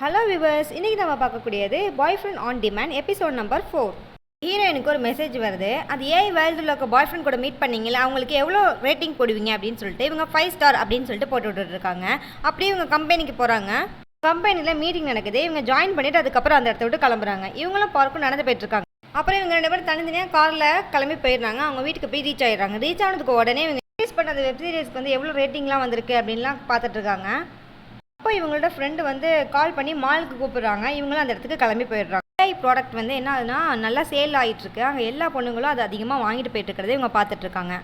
Hello viewers, இன்றைக்கி நம்ம பார்க்கக்கூடியது boyfriend on demand episode number 4. ஹீரோயினுக்கு ஒரு மெசேஜ் வருது. அது ஏஐ வேர்ல்டில் இருக்க பாய் ஃப்ரெண்ட் கூட மீட் பண்ணிங்களா, அவங்களுக்கு எவ்வளோ ரேட்டிங் போடுவீங்க அப்படின்னு சொல்லிட்டு இவங்க 5 ஸ்டார் அப்படின்னு சொல்லிட்டு போட்டு விட்டுருக்காங்க. அப்படியே இவங்க கம்பெனிக்கு போகிறாங்க. கம்பெனியில் மீட்டிங் நடக்குது. இவங்க ஜாயின் பண்ணிவிட்டு அதுக்கப்புறம் அந்த இடத்த விட்டு கிளம்புறாங்க. இவங்களும் பார்க்கும் நடந்து போயிட்டுருக்காங்க. அப்புறம் இவங்க 2 பேரும் தனித்தனியாக காரில் கிளம்பி போயிடுறாங்க. அவங்க வீட்டுக்கு போய் ரீச் ஆகிடுறாங்க. ரீச் ஆனதுக்கு உடனே இவங்க ரிலீஸ் பண்ண அந்த வெப் சீரிஸ்க்கு வந்து எவ்வளோ ரேட்டிங்லாம் வந்திருக்கு அப்படின்லாம் பார்த்துட்ருக்காங்க. அப்போ இவங்களோட ஃப்ரெண்டு வந்து கால் பண்ணி மாலுக்கு கூப்பிடுறாங்க. இவங்களும் அந்த இடத்துக்கு கிளம்பி போயிடுறாங்க. ஏஐ ப்ராடக்ட் வந்து என்ன ஆகுதுன்னா நல்லா சேல் ஆகிட்டுருக்கு. அங்கே எல்லா பொண்ணுங்களும் அது அதிகமாக வாங்கிட்டு போயிட்டுருக்கிறத இவங்க பார்த்துட்ருக்காங்க.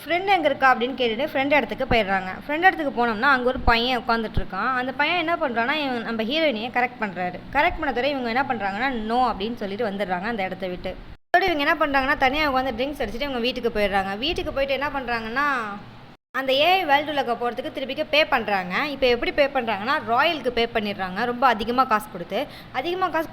ஃப்ரெண்டு எங்கே இருக்கா அப்படின்னு கேட்டுட்டு ஃப்ரெண்ட் இடத்துக்கு போயிடுறாங்க. ஃப்ரெண்ட் இடத்துக்கு போனோம்னா அங்கே ஒரு பையன் உட்காந்துட்ருக்கான். அந்த பையன் என்ன பண்ணுறான்னா நம்ம ஹீரோயினையை கரெக்ட் பண்ணுறாரு. கரெக்ட் பண்ண இவங்க என்ன பண்ணுறாங்கன்னா நோ அப்படின்னு சொல்லிட்டு வந்துடுறாங்க அந்த இடத்த விட்டு. அதோடு இவங்க என்ன பண்ணுறாங்கன்னா தனியாக உட்காந்து ட்ரிங்க்ஸ் அடிச்சுட்டு இவங்க வீட்டுக்கு போயிடுறாங்க. வீட்டுக்கு போயிட்டு என்ன பண்ணுறாங்கன்னா அந்த ஏஐ வேர்ல்டு உலக போகிறதுக்கு திருப்பிக்கு பே பண்ணுறாங்க. இப்போ எப்படி பே பண்ணுறாங்கன்னா ராயலுக்கு பே பண்ணிடுறாங்க. ரொம்ப அதிகமாக காசு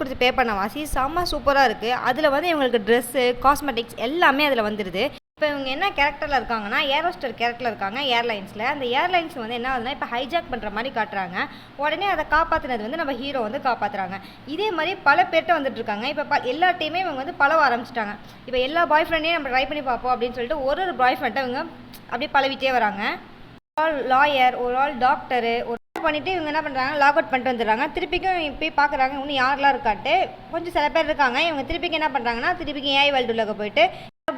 கொடுத்து பே பண்ண வாசி செம்ம சூப்பராக இருக்குது. அதில் வந்து இவங்களுக்கு ட்ரெஸ்ஸு, காஸ்மெட்டிக்ஸ் எல்லாமே அதில் வந்துடுது. இப்போ இவங்க என்ன கேரக்டரில் இருக்காங்கன்னா ஏரோஸ்டர் கேரக்டரில் இருக்காங்க ஏர்லைன்ஸில். அந்த ஏர்லைன்ஸ் வந்து என்ன ஆகுதுன்னா இப்போ ஹைஜாக் பண்ணுற மாதிரி காட்டுறாங்க. உடனே அதை காப்பாற்றினது வந்து நம்ம ஹீரோ வந்து காப்பாற்றுறாங்க. இதே மாதிரி பல பேர்கிட்ட வந்துட்டு இருக்காங்க. இப்போ எல்லா டீமே இவங்க வந்து பழவ ஆரம்பிச்சிட்டாங்க. இப்போ எல்லா பாய் ஃப்ரெண்டையும் நம்ம ட்ரை பண்ணி பார்ப்போம் அப்படின்னு சொல்லிட்டு ஒரு பாய் ஃப்ரெண்டை இவங்க அப்படியே பழவிட்டே வராங்க. ஒரு ஆள் லாயர், ஒரு ஆள் டாக்டரு, ஒரு பண்ணிவிட்டு இவங்க என்ன பண்ணுறாங்க லாக் அவுட் பண்ணிட்டு வந்துடுறாங்க. திருப்பிக்கும் போய் பார்க்குறாங்க இன்னும் யாரெல்லாம் இருக்காட்டு. கொஞ்சம் சில பேர் இருக்காங்க. இவங்க திருப்பிக்கு என்ன பண்ணுறாங்கன்னா திருப்பிக்கும் ஏஐ வேர்ல்டு உலக போயிட்டு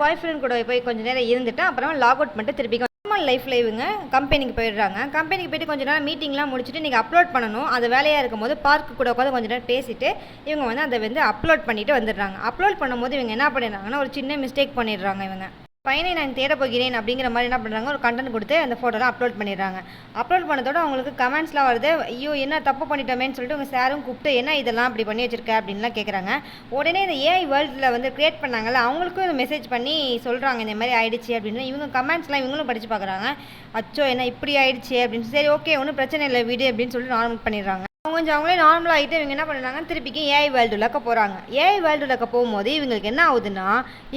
பாய் ஃப்ரெண்ட் கூட போய் கொஞ்சம் நேரம் இருந்துட்டு அப்புறம் லாக் அவுட் பண்ணிட்டு திருப்பிக்கும் நார்மல் லைஃப்பில் இவங்க கம்பெனிக்கு போயிடுறாங்க. கம்பெனிக்கு போய்ட்டு கொஞ்சம் நேரம் மீட்டிங்லாம் முடிச்சுட்டு நீங்கள் அப்லோட் பண்ணணும். அது வேலையாக இருக்கும்போது பார்க்கு கூட உட்காந்து கொஞ்சம் நேரம் பேசிட்டு இவங்க வந்து அதை வந்து அப்லோட் பண்ணிவிட்டு வந்துடுறாங்க. அப்லோட் பண்ணும்போது இவங்க என்ன பண்ணிடுறாங்கன்னா ஒரு சின்ன மிஸ்டேக் பண்ணிடுறாங்க. இவங்க பையனை நான் தேட போகிறேன் அப்படிங்கிற மாதிரி என்ன பண்ணுறாங்க ஒரு கண்டென்ட் கொடுத்து அந்த ஃபோட்டோலாம் அப்லோட் பண்ணிடுறாங்க. அப்லோட் பண்ணதோட அவங்களுக்கு கமெண்ட்ஸ்லாம் வருது. ஐயோ என்ன தப்பு பண்ணிட்டோமேன்னு சொல்லிட்டு உங்கள் சாரும் கூப்பிட்டு என்ன இதெல்லாம் அப்படி பண்ணி வச்சிருக்க அப்படின்லாம் கேட்குறாங்க. உடனே இந்த ஏஐ வேர்ல்டில் வந்து க்ரியேட் பண்ணாங்கல்ல அவங்களுக்கும் இந்த மெசேஜ் பண்ணி சொல்கிறாங்க இந்த மாதிரி ஆயிடுச்சு அப்படின்னு. இவங்க கமெண்ட்ஸ்லாம் இவங்களும் படித்து பார்க்குறாங்க. அச்சோ என்ன இப்படி ஆயிடுச்சு அப்படின்னு. சரி ஓகே ஒன்றும் பிரச்சனை இல்லை வீடு அப்படின்னு சொல்லிட்டு நார்மல் பண்ணிடுறாங்க. அவங்களே நார்மலாக ஆகிட்டு இவங்க என்ன பண்ணுறாங்க திருப்பிக்கு ஏஐ வேர்ல்டு உலக போகிறாங்க. ஏஐ வேர்ல்டு உலக போகும்போது இவங்களுக்கு என்ன ஆகுதுன்னா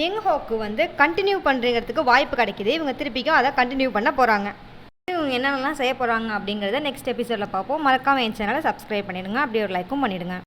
யங் ஹோக்கு வந்து கண்டினியூ பண்ணுறதுக்கு வாய்ப்பு கிடைக்கிது. இவங்க திருப்பிக்கும் அதை கண்டினியூ பண்ண போகிறாங்க. இவங்க என்னென்னலாம் செய்ய போகிறாங்க அப்படிங்கிறத நெக்ஸ்ட் எபிசோடில் பார்ப்போம். மறக்காமல் என் சேனலை சப்ஸ்கிரைப் பண்ணிடுங்க. அப்படி ஒரு லைக்கும் பண்ணிவிடுங்க.